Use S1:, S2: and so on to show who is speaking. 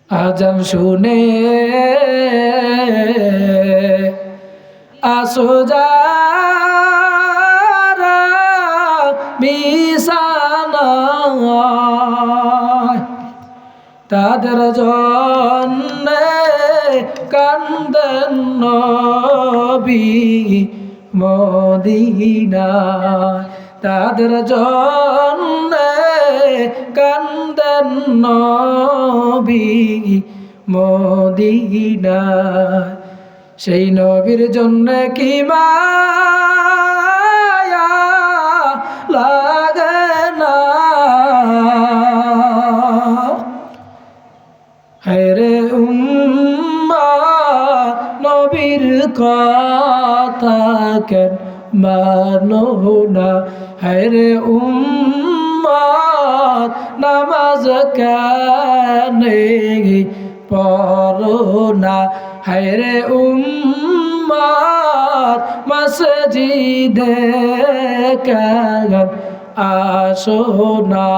S1: আজান শুনে আসো যারা বিছানায়, তাদের জন্যে কান্দেন নবী মদিনায়, তাদের জন্যে কান্দেন নবী মদিনায়। সেই নবীর জন্যে কি মায়া লাগে না, হায়রে উম্মাহ নবীর কথা কেন মানো না, হায়রে উম্মাহ নামাজ কেন পড়ো না, হায়রে উম্মাহ মসজিদে কেন আসো না।